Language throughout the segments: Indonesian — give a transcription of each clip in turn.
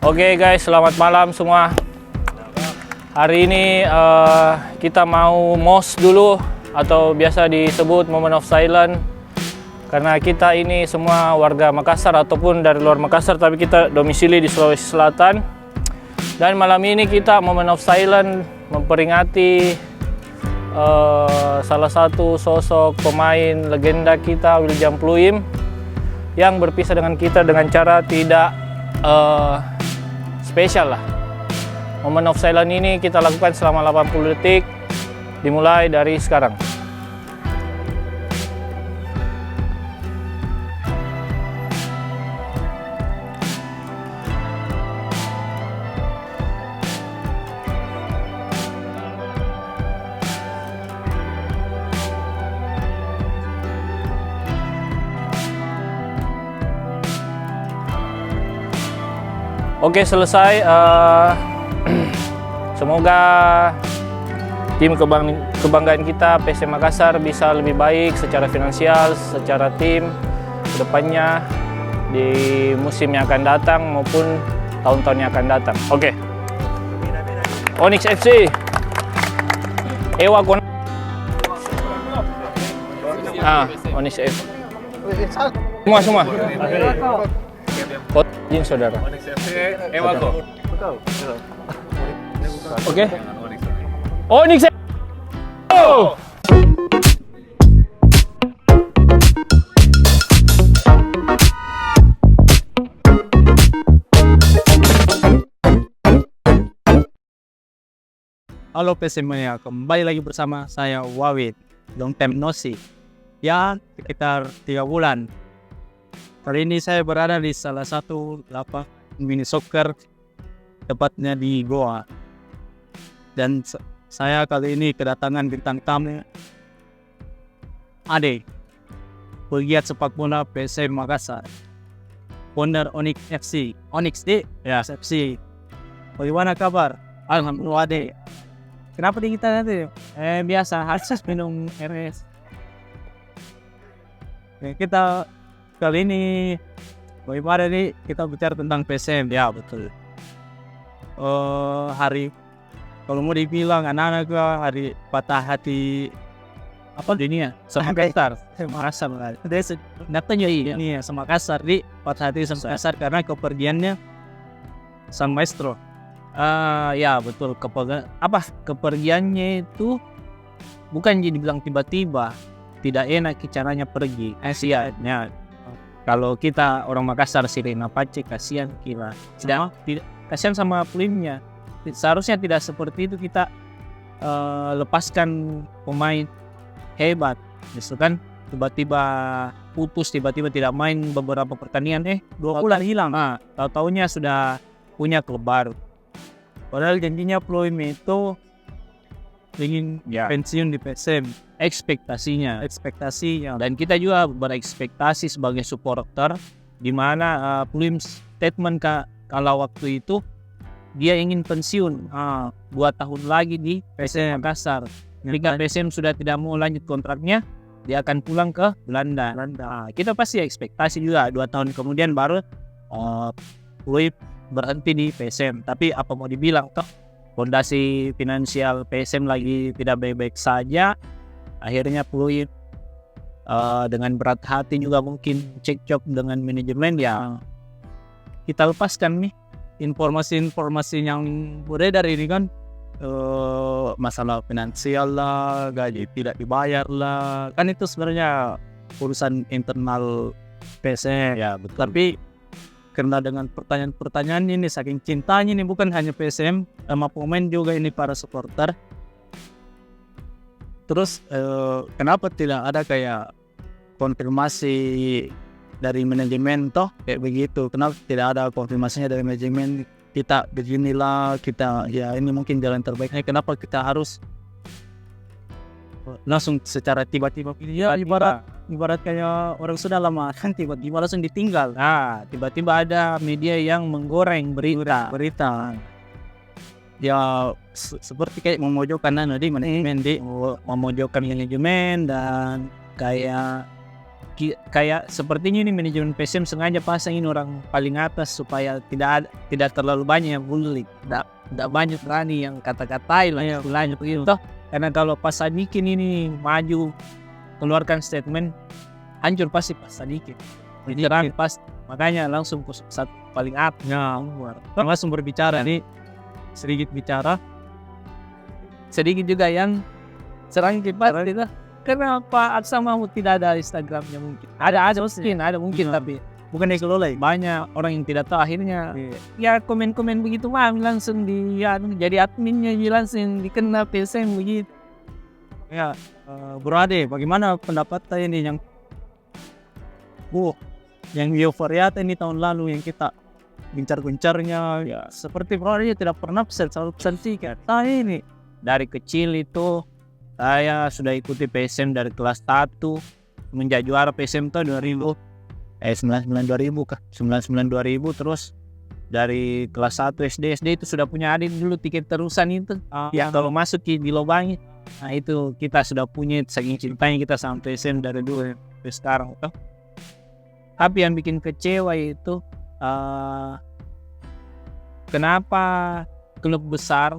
Oke guys, selamat malam semua. Hari ini kita mau MOS dulu atau biasa disebut Moment of Silence. Karena kita ini semua warga Makassar ataupun dari luar Makassar, tapi kita domisili di Sulawesi Selatan. Dan malam ini kita Moment of Silence memperingati salah satu sosok pemain legenda kita, William Pluim, yang berpisah dengan kita dengan cara tidak spesial lah. Moment of Silence ini kita lakukan selama 80 detik, dimulai dari sekarang. Oke, selesai. Semoga tim kebanggaan kita PSM Makassar bisa lebih baik secara finansial, secara tim ke depannya di musim yang akan datang maupun tahun-tahun yang akan datang. Oke. Onyx FC. Ewa Kon. Onyx FC. Semua. Izin saudara. Onyx FC, Ewago. Oke. Onyx FC. Oh! Halo PSM Mania, kembali lagi bersama saya Wawid. Long time no see. Ya, sekitar 3 bulan. Kali ini saya berada di salah satu lapangan mini soccer, tepatnya di Goa. Dan saya kali ini kedatangan bintang tamu Ade, pegiat sepak bola PSM Makassar, founder Onyx FC. Onyx D, ya FC. Bagaimana kabar? Alhamdulillah Ade. Kenapa di kita nanti? Biasa, harus minum RS. Kita kali ini bagaimana nih kita bicara tentang PSM. Ya betul. Hari kalau mau dibilang anak-anak hari patah hati apa dunia sama Makassar. Makassar lah. Datanya ini sama Makassar di patah hati sama Makassar karena kepergiannya sang maestro. Ya betul, kepergiannya itu bukan jadi bilang tiba-tiba, tidak enak caranya pergi. Ya. Kalau kita orang Makassar Sirena Pace kasihan kira. Tidak kasihan sama Pluimnya. Seharusnya tidak seperti itu kita lepaskan pemain hebat. Justru kan tiba-tiba putus, tiba-tiba tidak main beberapa pertandingan 2 bulan hilang. Tahu-taunya sudah punya klub baru. Padahal janjinya Pluim itu ingin pensiun di PSM. Ekspektasinya, dan kita juga berekspektasi sebagai supporter, di mana Pluim statement kalau waktu itu dia ingin pensiun 2 tahun lagi di PSM Makassar. Ketika PSM sudah tidak mau lanjut kontraknya, dia akan pulang ke Belanda. Kita pasti ekspektasi juga 2 tahun kemudian baru Pluim berhenti di PSM. Tapi apa mau dibilang toh, fondasi finansial PSM lagi tidak baik-baik saja. Akhirnya Pluim dengan berat hati juga mungkin cekcok dengan manajemen, ya kita lepaskan nih informasi-informasi yang beredar ini kan, masalah finansial lah, gaji tidak dibayar lah, kan itu sebenarnya urusan internal PSM. Ya betul. Tapi karena dengan pertanyaan-pertanyaan ini, saking cintanya ini bukan hanya PSM sama pemain juga ini para supporter. Terus kenapa tidak ada kayak konfirmasi dari manajemen toh kayak begitu? Kenapa tidak ada konfirmasinya dari manajemen? Kita beginilah, kita ya ini mungkin jalan terbaiknya. Kenapa kita harus langsung secara tiba-tiba? Ya ibarat kayak orang sudah lama kan tiba-tiba langsung ditinggal. Tiba-tiba ada media yang menggoreng berita. Ya seperti kayak memojokkan manajemen dan kayak kayak sepertinya ini manajemen PSM sengaja pasang ini orang paling atas supaya tidak terlalu banyak yang bully, tidak banyak berani yang kata-katain lah istilahnya begitu. Toh, karena kalau pas Sadikin ini maju keluarkan statement, hancur pasti pas Sadikin. Terang pas, makanya langsung ke satu paling atas. Ya, langsung berbicara nih, sedikit bicara, Sedikit juga yang serang kipas itu. Kenapa Aksa Mahmud tidak ada Instagramnya mungkin? Ada mungkin tapi bukan dikelola. banyak orang yang tidak tahu akhirnya ya komen-komen begitu mah langsung jadi adminnya langsung dikena PSM begitu. Ya, Bro Ade, bagaimana pendapat ini yang euforia ini tahun lalu yang kita gencar-gencarnya, ya seperti Bro Ade tidak pernah selalu pesan tiket. Nah ini Dari kecil itu saya sudah ikuti PSM dari kelas 1 menjadi juara PSM tahun 99 2000 terus dari kelas 1 SD itu sudah punya adik dulu tiket terusan itu yang kalau masuk di lobangi. Nah itu kita sudah punya, saking cintanya kita sama PSM dari dulu sampai sekarang. Tapi yang bikin kecewa itu kenapa klub besar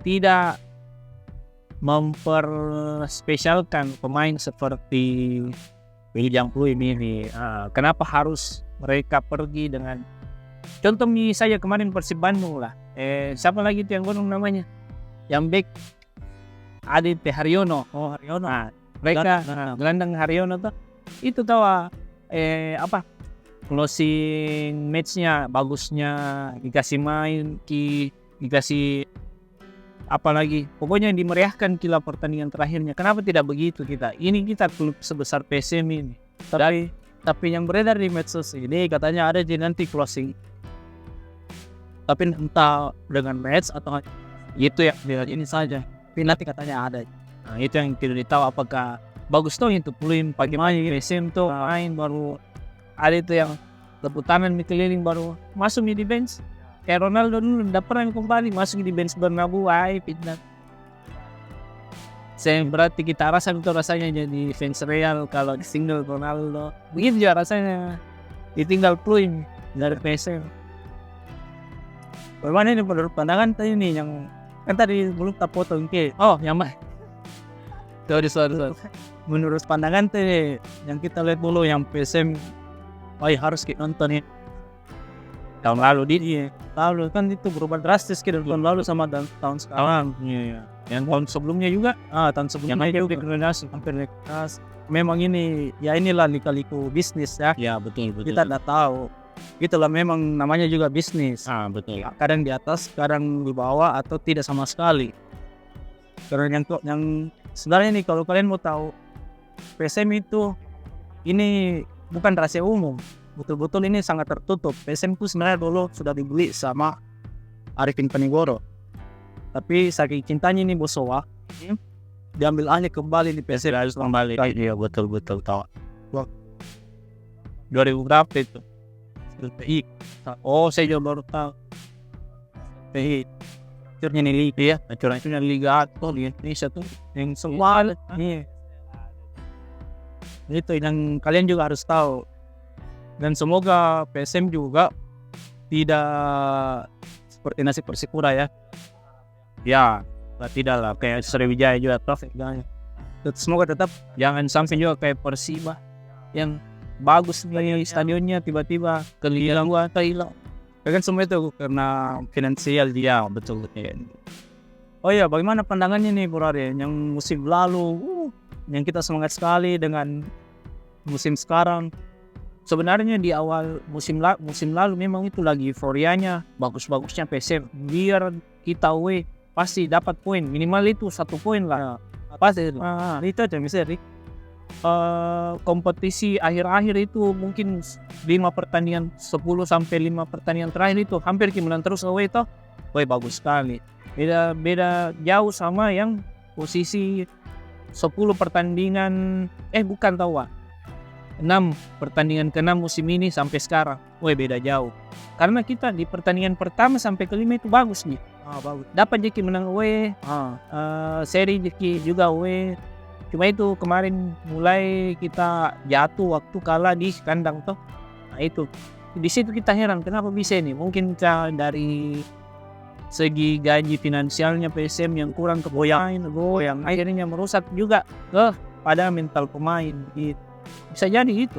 tidak memperspesialkan pemain seperti William Pluim ini. Kenapa harus mereka pergi dengan contoh misalnya kemarin Persib Bandung lah. Siapa lagi itu yang gunung namanya? Yang back Adit Haryono. Haryono. Nah, mereka gelandang Haryono tuh itu tahu closing matchnya bagusnya, dikasih main, dikasih apalagi pokoknya dimeriahkan kila pertandingan terakhirnya. Kenapa tidak begitu kita? Ini kita klub sebesar PSM ini. Tapi yang beredar di medsos ini katanya ada di nanti closing. Tapi entah dengan match atau itu yang dilihat ini saja. Tapi nanti katanya ada. Nah, itu yang tidak tahu apakah bagus tuh itu Pluim pagi-pagi PSM tuh main baru ada itu yang leputan di keliling baru masuk di bench. Kayak Ronaldo dulu tidak pernah kembali masuk di bench Bernabeu, fitnah. Berarti kita rasa itu rasanya jadi fans Real kalau single Ronaldo. Begitu juga rasanya ditinggal Pluim dari PSM. Bagaimana ini menurut pandangan tadi ini yang kan tadi belum tak potong ke. Oh, yang mana? Sorry. Menurut pandangan tadi yang kita lihat dulu yang PSM harus kita nonton ya. Tahun lalu lalu kan itu berubah drastis ke tahun lalu sama tahun sekarang. Iya. Yang tahun sebelumnya juga. Tahun sebelumnya juga hampir degradasi. Memang ini ya inilah lika-liku bisnis ya. Ya betul. Kita tidak tahu. Itulah memang namanya juga bisnis. Betul. Kadang di atas, kadang di bawah atau tidak sama sekali. Karena yang sebenarnya nih kalau kalian mau tahu PSM itu ini bukan rahasia umum. Betul-betul ini sangat tertutup. PSM itu sebenarnya dulu sudah dibeli sama Arifin Penigoro. Tapi saking cintanya ini Bosowa, diambil alih kembali di PSM. Harus kembali. Iya betul tahu. 2000 berapa itu? PI. Oh saya juga baru tahu. PI. Akhirnya nih liga. Iya, akhirnya Liga Ato di Indonesia tuh yang semua. Iya. Itu yang kalian juga harus tahu. Dan semoga PSM juga tidak seperti nasib Persipura ya. Ya, tidak lah kayak Sriwijaya juga toh. Semoga tetap Jangan sampai juga kayak Persiba yang bagus nih stadionnya tiba-tiba ke Liga 2 hilang. kan semua itu karena finansial dia. Betul. Oh iya, bagaimana pandangannya nih Bro Arya yang musim lalu yang kita semangat sekali dengan musim sekarang? Sebenarnya di awal musim lalu memang itu lagi euforianya, bagus-bagusnya PSM. Biar kita pasti dapat poin, minimal itu 1 poin lah. Pasti itu. Itu aja misalnya kompetisi akhir-akhir itu mungkin 5 pertandingan 10 sampai 5 pertandingan terakhir itu hampir menang terus away toh. Bagus sekali. Beda jauh sama yang posisi 10 pertandingan 6 pertandingan ke-6 musim ini sampai sekarang. Beda jauh. Karena kita di pertandingan pertama sampai ke-5 itu bagus nih. bagus. Dapat jadi menang seri jadi juga Cuma itu kemarin mulai kita jatuh waktu kalah di kandang toh. Nah itu di situ kita heran kenapa bisa ini. Mungkin dari segi gaji finansialnya PSM yang kurang ke goyang akhirnya merusak juga pada mental pemain gitu. Bisa jadi itu.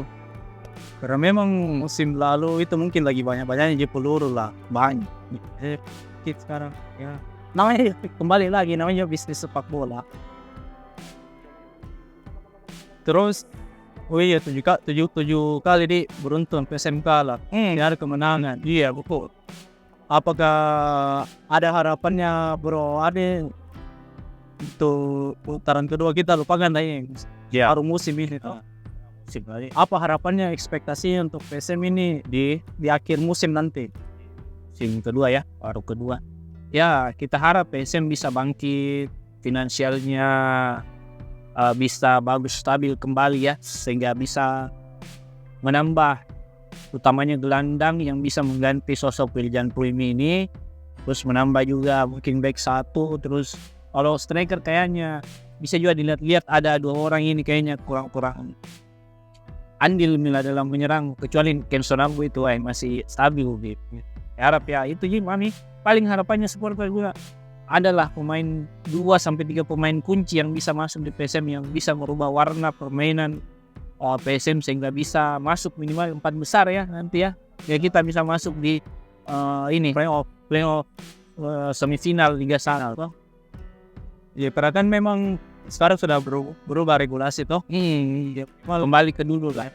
Karena memang musim lalu itu mungkin lagi banyak-banyaknya peluru lah, banyak. Sekarang ya namanya kembali lagi namanya bisnis sepak bola. Terus oh iya 7 kali di beruntun PSM kalah. Tidak ada kemenangan. Iya betul. Apakah ada harapannya Bro Ade untuk putaran kedua? Kita lupakan tadi baru musim ini toh. Apa harapannya, ekspektasinya untuk PSM ini di akhir musim nanti? Musim kedua ya, baru kedua. Ya kita harap PSM bisa bangkit, finansialnya bisa bagus stabil kembali ya, sehingga bisa menambah utamanya gelandang yang bisa mengganti sosok William Pruimi ini, terus menambah juga mungkin back 1, terus kalau striker kayaknya bisa juga dilihat-lihat ada 2 orang ini kayaknya kurang andil dalam menyerang, kecuali Kenson Ambu itu masih stabil gitu. Harap ya itu gimana nih, paling harapannya supporter juga adalah pemain 2-3 pemain kunci yang bisa masuk di PSM, yang bisa merubah warna permainan PSM sehingga bisa masuk minimal 4 besar ya nanti ya. Ya kita bisa masuk di ini playoff semifinal Liga 1 toh. Ya karena kan memang sekarang sudah berubah regulasi toh. Kembali ke dulu lah.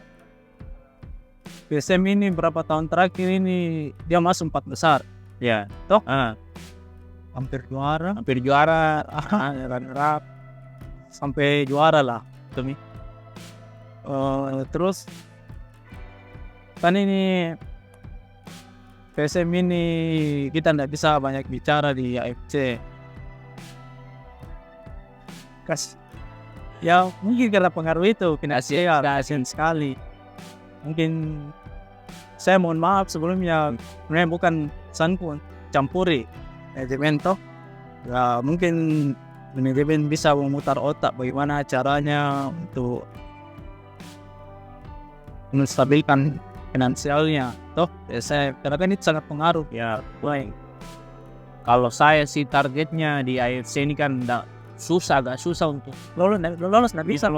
PSM ini berapa tahun terakhir ini dia masuk 4 besar. Ya, toh. Hampir juara, runner up sampai juara lah demi. Terus kan ini PSM ini kita tidak bisa banyak bicara di AFC. Ya mungkin karena pengaruh itu finansial sekali. Mungkin saya mohon maaf sebelumnya, sebenarnya bukan sanku campuri manajemen toh. Ya mungkin manajemen bisa memutar otak bagaimana caranya untuk menstabilkan finansialnya toh. Saya karena kan itu sangat pengaruh ya. Baik. Kalau saya sih targetnya di AFC ini kan agak susah untuk lolos nggak bisa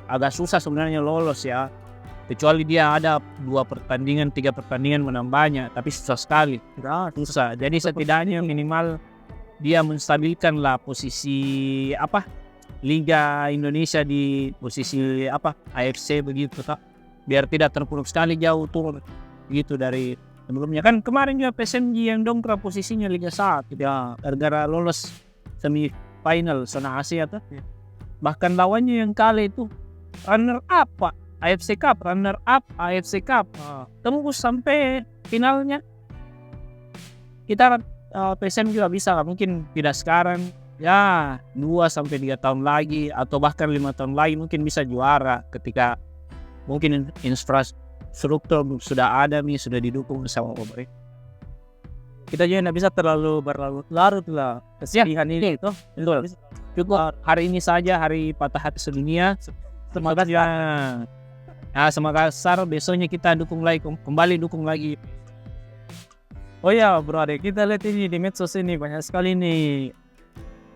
agak susah sebenarnya lolos ya, kecuali dia ada 2 pertandingan 3 pertandingan menambahnya, tapi susah sekali susah. Jadi setidaknya minimal dia menstabilkan lah posisi Liga Indonesia di posisi AFC begitu tak, biar tidak terpuruk sekali jauh turun gitu dari sebelumnya. Kan kemarin juga PSMG yang dongkrak posisinya Liga 1 ya, gara-gara lolos semifinal zona Asia tuh. Bahkan lawannya yang kalah itu runner up AFC Cup, runner up AFC Cup, tembus sampai finalnya. Kita PSM juga bisa, mungkin tidak sekarang ya, 2-3 tahun lagi atau bahkan 5 tahun lagi mungkin bisa juara ketika mungkin infrastruktur sudah ada nih, sudah didukung bersama pemerintah. Kita juga tidak bisa terlalu berlarut-larut lah kesedihan ini itu. Cukup hari ini saja, hari patah hati sedunia. Semoga Makassar besoknya kita kembali dukung lagi. Oh ya bro Ade, kita lihat ini di medsos ini banyak sekali nih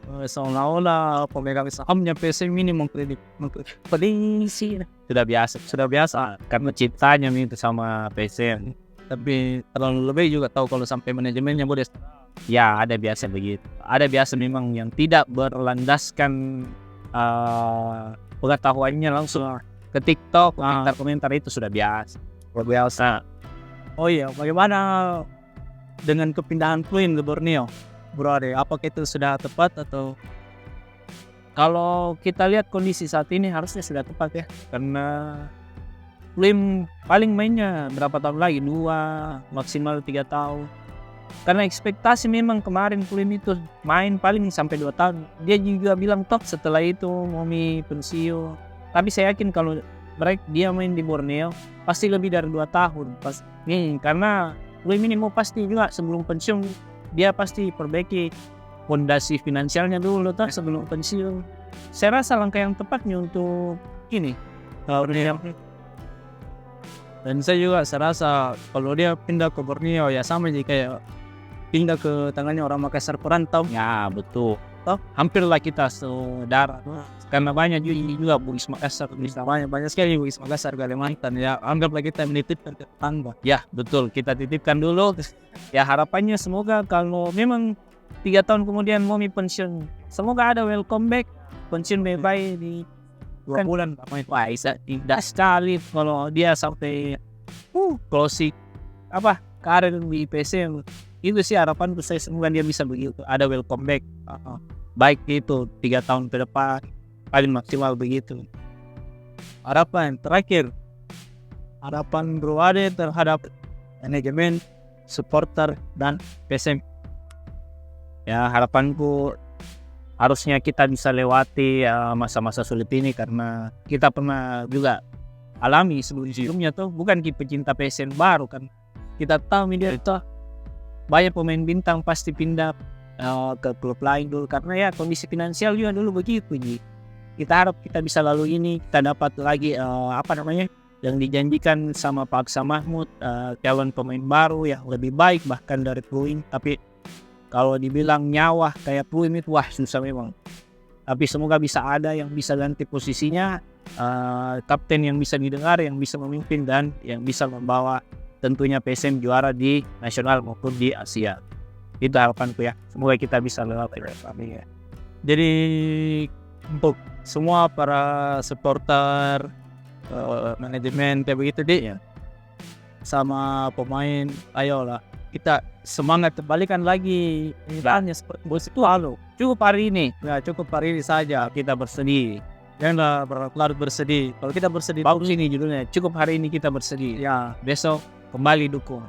seolah-olah pemegang sahamnya PSM ini memprediksi. Sudah biasa karena cintanya itu sama PSM. Tapi terlalu lebih juga tahu kalau sampai manajemennya boleh. Ya ada biasa begitu. Ada biasa memang yang tidak berlandaskan pengetahuannya langsung ke TikTok, komentar itu sudah biasa. Oh iya, bagaimana dengan kepindahan Queen ke Borneo, Bro Ade? Apakah itu sudah tepat atau? Kalau kita lihat kondisi saat ini harusnya sudah tepat ya, karena Queen paling mainnya berapa tahun lagi? 2 maksimal 3 tahun. Karena ekspektasi memang kemarin Queen itu main paling sampai 2 tahun. Dia juga bilang top setelah itu mau pensiun. Tapi saya yakin kalau dia main di Borneo pasti lebih dari 2 tahun. Karena Queen ini mau pasti juga sebelum pensiun dia pasti perbaiki fondasi finansialnya dulu sebelum pensiun. saya rasa langkah yang tepatnya untuk ini. Dan saya juga rasa kalau dia pindah ke Borneo ya sama aja kayak pindah ke tangannya orang Makassar perantau. Ya betul. Toh, hampirlah kita saudara. Karena banyak juga Bugis Makassar. Banyak sekali Bugis Makassar Kalimantan ya, anggaplah kita menitipkan ke tetangga. Ya betul, kita titipkan dulu. Ya harapannya semoga kalau memang 3 tahun kemudian Momi pensiun, semoga ada welcome back pensiun bye-bye di 2 bulan. Wah, tidak sekali kalau dia sampai closing karir di PSM. Itu sih harapanku, saya semoga dia bisa begitu, ada welcome back. Baik itu 3 tahun ke depan paling maksimal begitu. Harapan terakhir, harapan Bro Ade terhadap manajemen, supporter dan PSM. Ya harapanku harusnya kita bisa lewati masa-masa sulit ini, karena kita pernah juga alami sebelumnya tuh, bukan pecinta PSM baru kan. Kita tahu media itu banyak pemain bintang pasti pindah ke klub lain dulu karena ya kondisi finansial juga dulu begitu. Ji. Kita harap kita bisa lalu ini, kita dapat lagi yang dijanjikan sama Pak Aksa Mahmud, calon pemain baru yang lebih baik bahkan dari Pluim. Tapi kalau dibilang nyawa kayak Pluim itu wah susah memang. Tapi semoga bisa ada yang bisa ganti posisinya, kapten yang bisa didengar, yang bisa memimpin dan yang bisa membawa tentunya PSM juara di nasional maupun di Asia. Itu harapanku ya. Semoga kita bisa lewat. Amin ya. Jadi untuk semua para supporter, manajemen kayak begitu deh, sama pemain, ayolah kita semangat, balikan lagi hanya seperti bos itu lalu. Cukup hari ini. Ya cukup hari ini saja Kita bersedih. janganlah berlarut bersedih. Kalau kita bersedih Bagus ini judulnya. Cukup hari ini kita bersedih. ya Besok kembali dukung.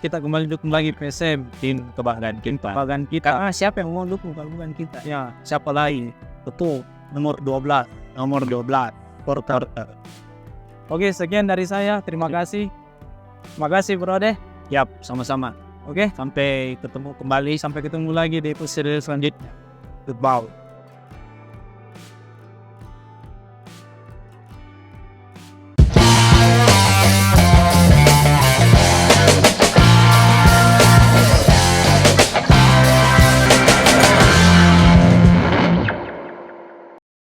kita kembali dukung lagi PSM, Tim kebanggaan kita. kebanggaan kita. Karena siapa yang mau dukung kalau bukan kita? Ya siapa lagi? Betul, nomor 12 supporter. Oke, sekian dari saya, terima kasih. Terima kasih Bro Ade. Yap, sama-sama. Oke, Sampai ketemu kembali. sampai ketemu lagi di episode selanjutnya. Goodbye.